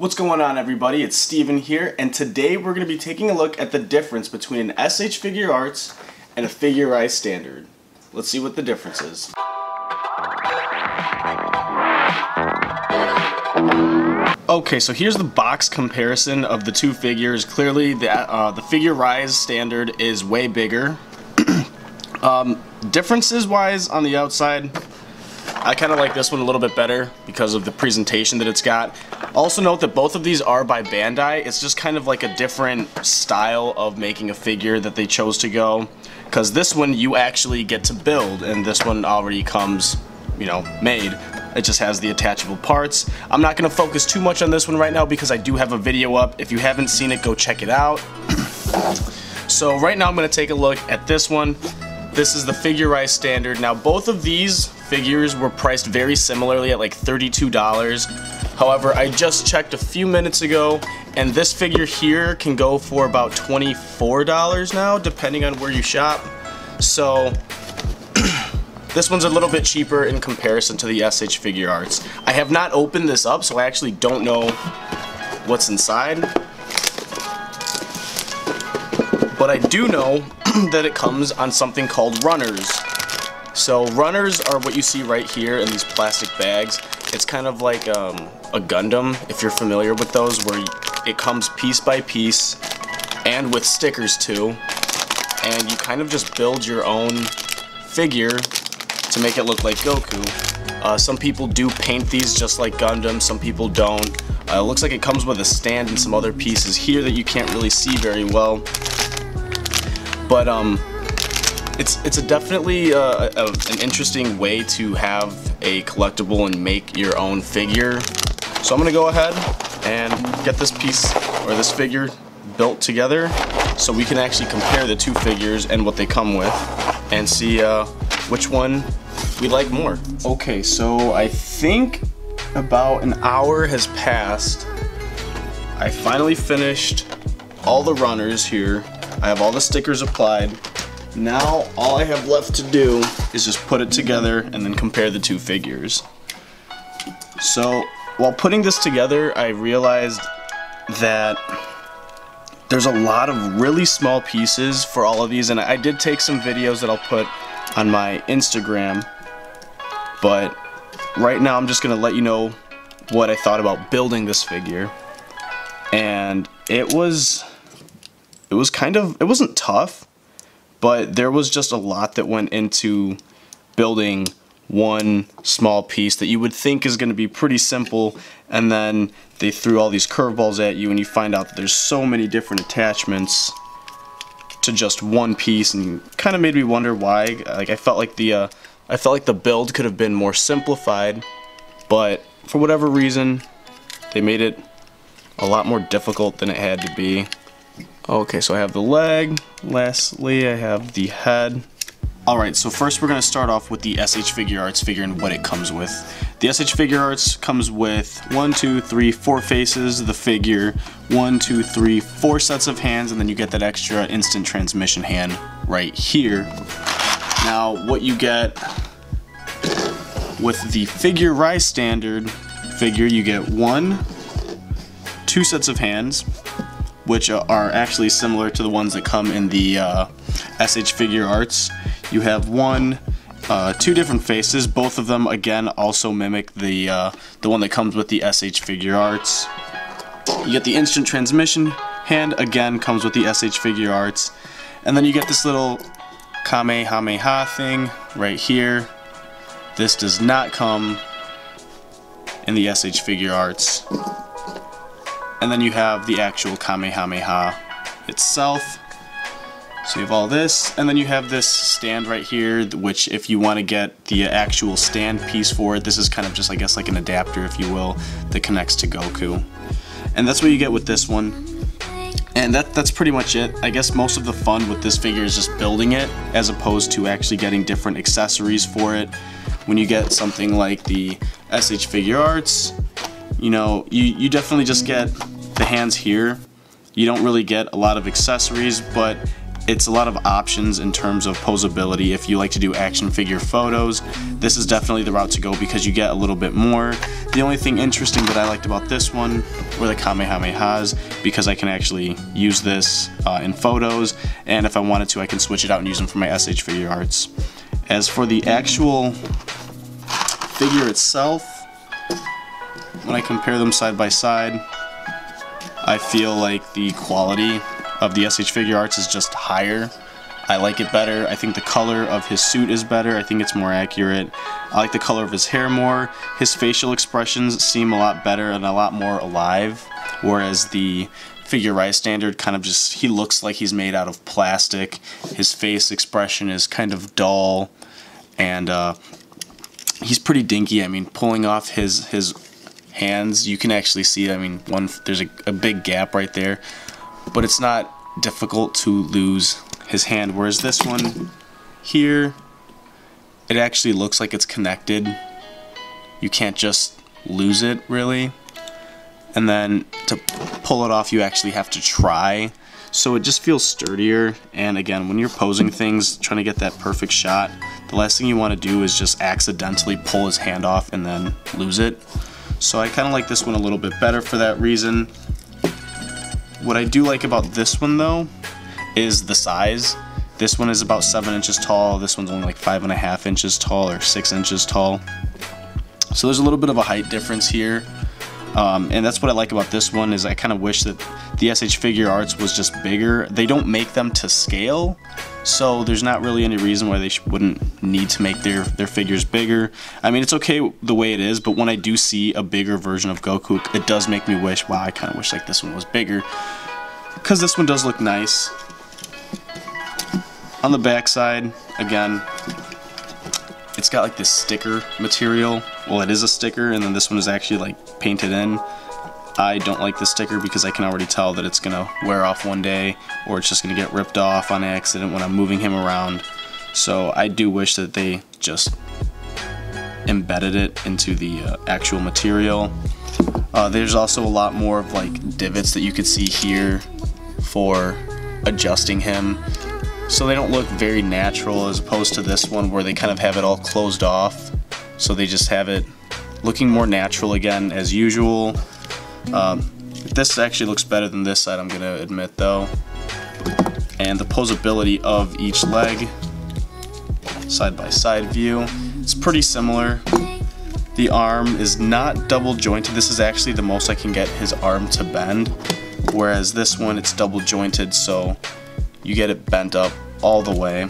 What's going on, everybody? It's Steven here, and today we're going to be taking a look at the difference between an SH Figuarts and a Figurized Standard. Let's see what the difference is. Okay, so here's the box comparison of the two figures. Clearly, the Figurized Standard is way bigger. Differences-wise, on the outside, I kind of like this one a little bit better because of the presentation that it's got. Also note that both of these are by Bandai. It's just kind of like a different style of making a figure that they chose to go. Because this one you actually get to build, and this one already comes, you know, made. It just has the attachable parts. I'm not going to focus too much on this one right now because I do have a video up. If you haven't seen it, go check it out. So right now I'm going to take a look at this one. This is the Figurized Standard. Now both of these figures were priced very similarly at like $32. However, I just checked a few minutes ago and this figure here can go for about $24 now, depending on where you shop. So this one's a little bit cheaper in comparison to the SH Figuarts. I have not opened this up, so I actually don't know what's inside. But I do know that it comes on something called runners. So runners are what you see right here in these plastic bags. It's kind of like a Gundam, if you're familiar with those, where it comes piece by piece and with stickers too. And you kind of just build your own figure to make it look like Goku. Some people do paint these just like Gundam, some people don't. It looks like it comes with a stand and some other pieces here that you can't really see very well. But it's definitely an interesting way to have a collectible and make your own figure. So I'm gonna go ahead and get this piece or this figure built together so we can actually compare the two figures and what they come with and see which one we like more. Okay, so I think about an hour has passed. I finally finished all the runners here. I have all the stickers applied. Now all I have left to do is just put it together and then compare the two figures. So while putting this together, I realized that there's a lot of really small pieces for all of these, and I did take some videos that I'll put on my Instagram, but right now I'm just gonna let you know what I thought about building this figure. And it wasn't tough, but there was just a lot that went into building one small piece that you would think is going to be pretty simple, and then they threw all these curveballs at you and you find out that there's so many different attachments to just one piece, and kind of made me wonder why. Like I felt like the build could have been more simplified, but for whatever reason they made it a lot more difficult than it had to be. Okay, so I have the leg, lastly I have the head. Alright, so first we're going to start off with the SH Figuarts figure and what it comes with. The SH Figuarts comes with 4 faces of the figure, 4 sets of hands, and then you get that extra instant transmission hand right here. Now what you get with the Figurized Standard figure, you get 2 sets of hands, which are actually similar to the ones that come in the SH Figuarts. You have 2 different faces. Both of them, again, also mimic the one that comes with the SH Figuarts. You get the instant transmission hand, again, comes with the SH Figuarts. And then you get this little Kamehameha thing right here. This does not come in the SH Figuarts. And then you have the actual Kamehameha itself. So you have all this, and then you have this stand right here, which if you want to get the actual stand piece for it, this is kind of just, I guess, like an adapter, if you will, that connects to Goku. And that's what you get with this one. And that's pretty much it. I guess most of the fun with this figure is just building it, as opposed to actually getting different accessories for it. When you get something like the SH Figuarts, you know, you definitely just get the hands here. You don't really get a lot of accessories, but it's a lot of options in terms of posability. If you like to do action figure photos, this is definitely the route to go because you get a little bit more. The only thing interesting that I liked about this one were the Kamehamehas, because I can actually use this in photos, and if I wanted to I can switch it out and use them for my SH Figuarts. As for the actual figure itself, when I compare them side by side, I feel like the quality of the SH Figuarts is just higher. I like it better. I think the color of his suit is better. I think it's more accurate. I like the color of his hair more. His facial expressions seem a lot better and a lot more alive, whereas the Figuarts standard kind of just, he looks like he's made out of plastic. His face expression is kind of dull, and he's pretty dinky. I mean, pulling off his hands, you can actually see, I mean, there's a big gap right there, but it's not difficult to lose his hand, whereas this one here, it actually looks like it's connected. You can't just lose it, really. And then to pull it off, you actually have to try. So it just feels sturdier, and again, when you're posing things, trying to get that perfect shot, the last thing you want to do is just accidentally pull his hand off and then lose it. So I kind of like this one a little bit better for that reason. What I do like about this one though is the size. This one is about 7 inches tall, this one's only like 5.5 inches tall or 6 inches tall. So there's a little bit of a height difference here. And that's what I like about this one, is I kind of wish that the SH Figuarts was just bigger. They don't make them to scale, so there's not really any reason why they wouldn't need to make their figures bigger. I mean, it's okay the way it is, but when I do see a bigger version of Goku, it does make me wish, wow, I kind of wish like this one was bigger, because this one does look nice. On the back side, again, it's got like this sticker material. Well, it is a sticker, and then this one is actually like painted in. I don't like the sticker because I can already tell that it's gonna wear off one day, or it's just gonna get ripped off on accident when I'm moving him around. So I do wish that they just embedded it into the actual material. There's also a lot more of like divots that you could see here for adjusting him, so they don't look very natural, as opposed to this one where they kind of have it all closed off. So they just have it looking more natural again, as usual. This actually looks better than this side, I'm gonna admit though. And the posability of each leg, side by side view, it's pretty similar. The arm is not double jointed. This is actually the most I can get his arm to bend, whereas this one, it's double jointed, so you get it bent up all the way.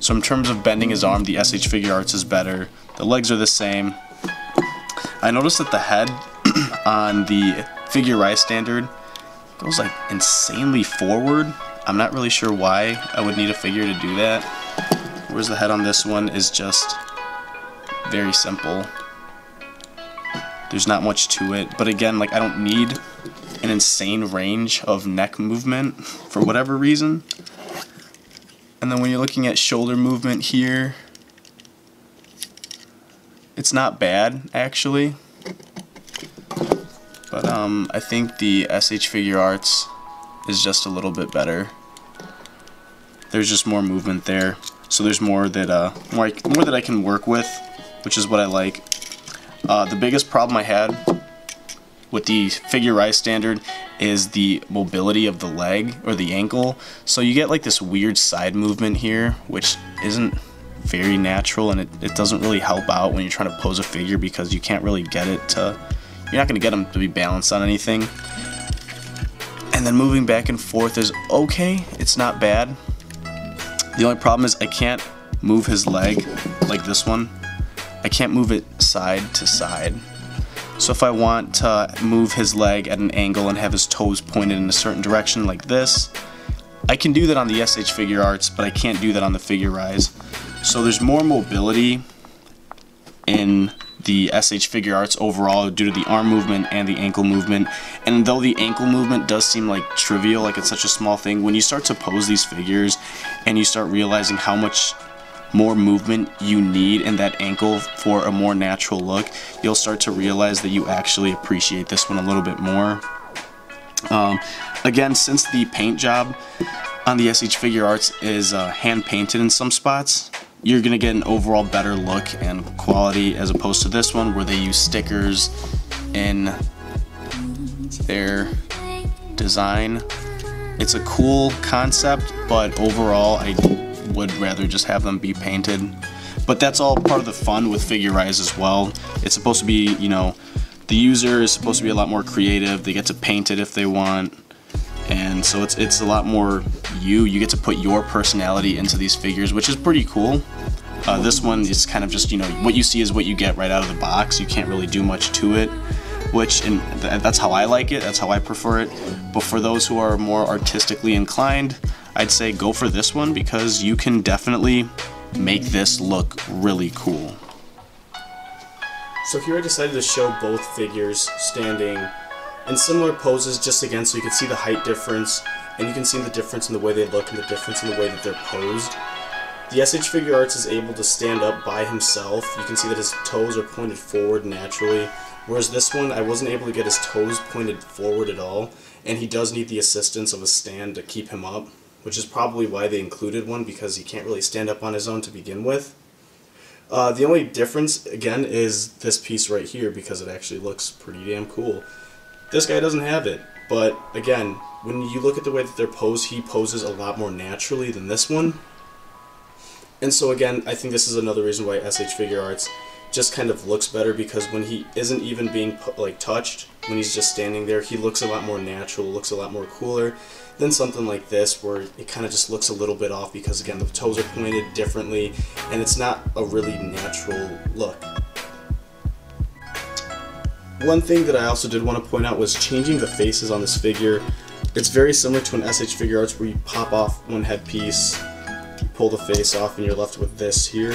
So in terms of bending his arm, the SH Figuarts is better. The legs are the same. I noticed that the head on the Figuarts standard goes like insanely forward. I'm not really sure why I would need a figure to do that. Whereas the head on this one is just very simple. There's not much to it, but again, like, I don't need an insane range of neck movement for whatever reason. And then when you're looking at shoulder movement here, it's not bad actually, but I think the SH Figuarts is just a little bit better. There's just more movement there, so there's more that more that I can work with, which is what I like. The biggest problem I had with the Figuarts standard is the mobility of the leg or the ankle. So you get like this weird side movement here, which isn't very natural, and it doesn't really help out when you're trying to pose a figure, because you can't really get it to, you're not going to get him to be balanced on anything. And then moving back and forth is okay, it's not bad. The only problem is I can't move his leg like this one. I can't move it side to side. So if I want to move his leg at an angle and have his toes pointed in a certain direction like this, I can do that on the SH Figuarts, but I can't do that on the Figuarts. So there's more mobility in the SH Figuarts overall due to the arm movement and the ankle movement. And though the ankle movement does seem like trivial, like it's such a small thing, when you start to pose these figures and you start realizing how much more movement you need in that ankle for a more natural look, you'll start to realize that you actually appreciate this one a little bit more. Again, since the paint job on the SH Figuarts is hand painted in some spots. You're gonna get an overall better look and quality as opposed to this one where they use stickers in their design. It's a cool concept, but overall I would rather just have them be painted. But that's all part of the fun with Figurize as well. It's supposed to be, you know, the user is supposed to be a lot more creative. They get to paint it if they want. And so it's a lot more you get to put your personality into these figures, which is pretty cool. This one is kind of just, you know, what you see is what you get right out of the box. You can't really do much to it, that's how I like it, that's how I prefer it. But for those who are more artistically inclined, I'd say go for this one because you can definitely make this look really cool. So here I decided to show both figures standing in similar poses just again so you can see the height difference and you can see the difference in the way they look and the difference in the way that they're posed. The SH Figuarts is able to stand up by himself. You can see that his toes are pointed forward naturally, whereas this one I wasn't able to get his toes pointed forward at all, and he does need the assistance of a stand to keep him up, which is probably why they included one, because he can't really stand up on his own to begin with. The only difference, again, is this piece right here, because it actually looks pretty damn cool. This guy doesn't have it, but again, when you look at the way that they're posed, he poses a lot more naturally than this one. And so again, I think this is another reason why SH Figuarts just kind of looks better, because when he isn't even being touched, when he's just standing there, he looks a lot more natural, looks a lot more cooler than something like this where it kind of just looks a little bit off because again the toes are pointed differently and it's not a really natural look. One thing that I also did want to point out was changing the faces on this figure. It's very similar to an SH Figuarts where you pop off one headpiece, you pull the face off and you're left with this here.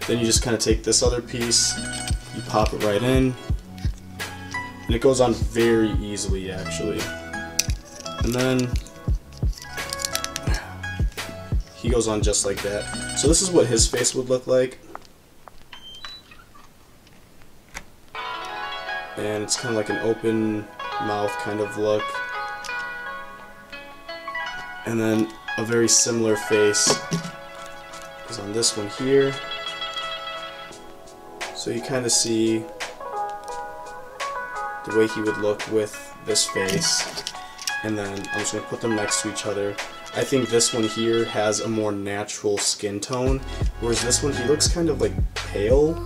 Then you just kind of take this other piece, you pop it right in, and it goes on very easily actually. And then he goes on just like that. So this is what his face would look like. And it's kind of like an open mouth kind of look. And then a very similar face is on this one here. So you kind of see the way he would look with this face. And then I'm just going to put them next to each other. I think this one here has a more natural skin tone, whereas this one, he looks kind of like pale,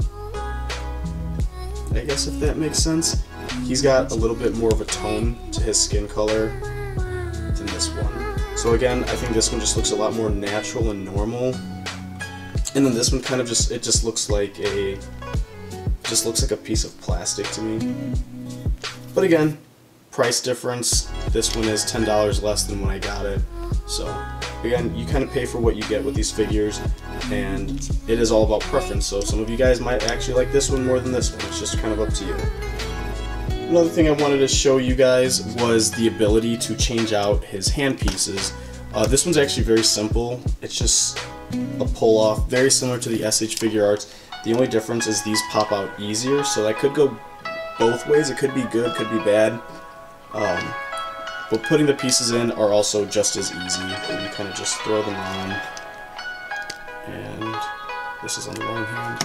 I guess, if that makes sense. He's got a little bit more of a tone to his skin color than this one. So again, I think this one just looks a lot more natural and normal. And then this one kind of just looks like a piece of plastic to me. But again, price difference, this one is $10 less than when I got it. So again, you kind of pay for what you get with these figures, and it is all about preference. So some of you guys might actually like this one more than this one. It's just kind of up to you. Another thing I wanted to show you guys was the ability to change out his hand pieces. This one's actually very simple. It's just a pull off, very similar to the SH Figuarts. The only difference is these pop out easier, so that could go both ways. It could be good, could be bad. But putting the pieces in are also just as easy. You kind of just throw them on, and this is on the wrong hand.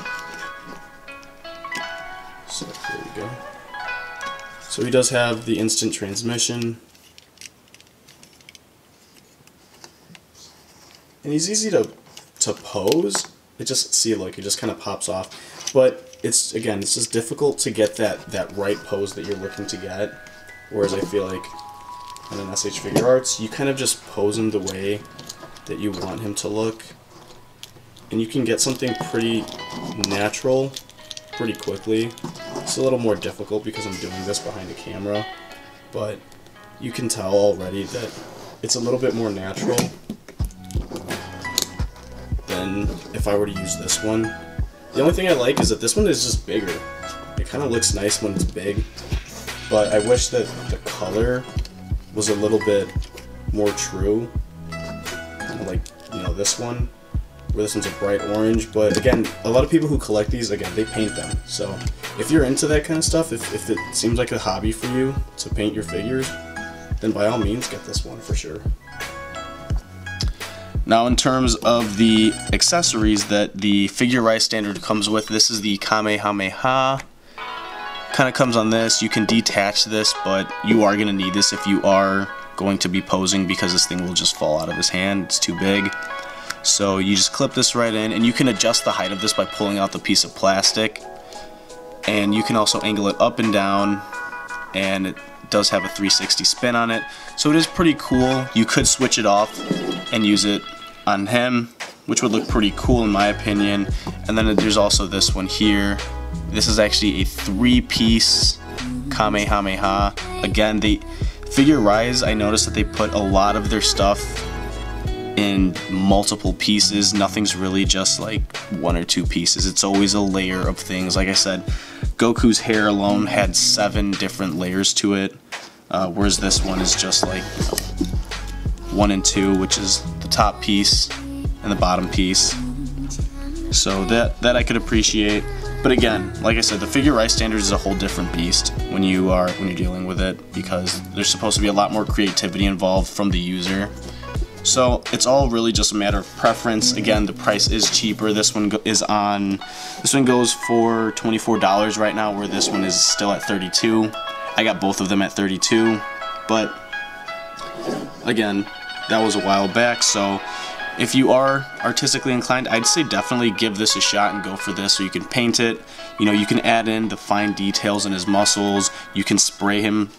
So there we go. So he does have the instant transmission, and he's easy to pose. It just it just kind of pops off, but it's just difficult to get that right pose that you're looking to get. Whereas I feel like in an SH Figuarts, you kind of just pose him the way that you want him to look, and you can get something pretty natural pretty quickly. It's a little more difficult because I'm doing this behind a camera, but you can tell already that it's a little bit more natural than if I were to use this one. The only thing I like is that this one is just bigger. It kind of looks nice when it's big, but I wish that the color was a little bit more true, kind of like, you know, this one, where this one's a bright orange. But again, a lot of people who collect these, again, they paint them. So if you're into that kind of stuff, if it seems like a hobby for you to paint your figures, then by all means get this one for sure. Now in terms of the accessories that the Figurerise standard comes with, this is the Kamehameha. Kind of comes on this. You can detach this, but you are going to need this if you are going to be posing, because this thing will just fall out of his hand. It's too big. So you just clip this right in, and you can adjust the height of this by pulling out the piece of plastic. And you can also angle it up and down, and it does have a 360 spin on it. So it is pretty cool. You could switch it off and use it on him, which would look pretty cool in my opinion. And then there's also this one here. This is actually a 3-piece Kamehameha. Again, the Figurerise, I noticed that they put a lot of their stuff in multiple pieces. Nothing's really just like 1 or 2 pieces. It's always a layer of things. Like I said, Goku's hair alone had 7 different layers to it, whereas this one is just like 1 and 2, which is the top piece and the bottom piece. So that I could appreciate. But again, like I said, the Figurerise standard is a whole different beast when you're dealing with it, because there's supposed to be a lot more creativity involved from the user. So it's all really just a matter of preference. Again, the price is cheaper. This one goes for $24 right now, where this one is still at $32. I got both of them at $32, but again, that was a while back. So if you are artistically inclined, I'd say definitely give this a shot and go for this. So you can paint it, you know, you can add in the fine details in his muscles, you can spray him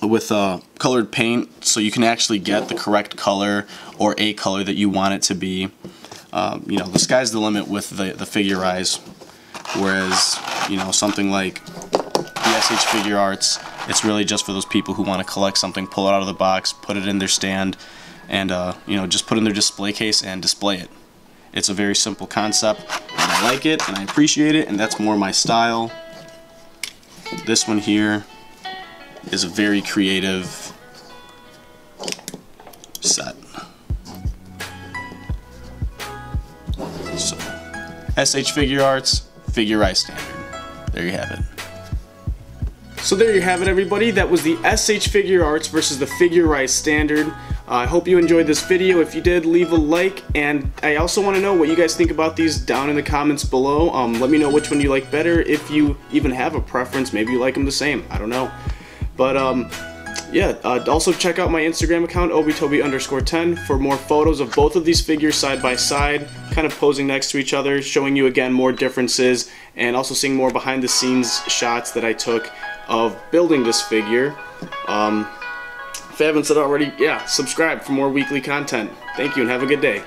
with colored paint, so you can actually get the correct color or a color that you want it to be. You know, the sky's the limit with the Figurerise, whereas, you know, something like the SH Figuarts, it's really just for those people who want to collect something, pull it out of the box, put it in their stand, and you know, just put it in their display case and display it. It's a very simple concept, and I like it and I appreciate it, and that's more my style. This one here is a very creative set. So, SH Figuarts, Figurerise standard. There you have it. So there you have it, everybody. That was the SH Figuarts versus the Figurerise standard. I hope you enjoyed this video. If you did, leave a like, and I also want to know what you guys think about these down in the comments below. Let me know which one you like better, if you even have a preference. Maybe you like them the same, I don't know. But yeah, also check out my Instagram account, obitoby_10, for more photos of both of these figures side by side, kind of posing next to each other, showing you again more differences, and also seeing more behind the scenes shots that I took of building this figure. If you haven't said already, yeah, subscribe for more weekly content. Thank you and have a good day.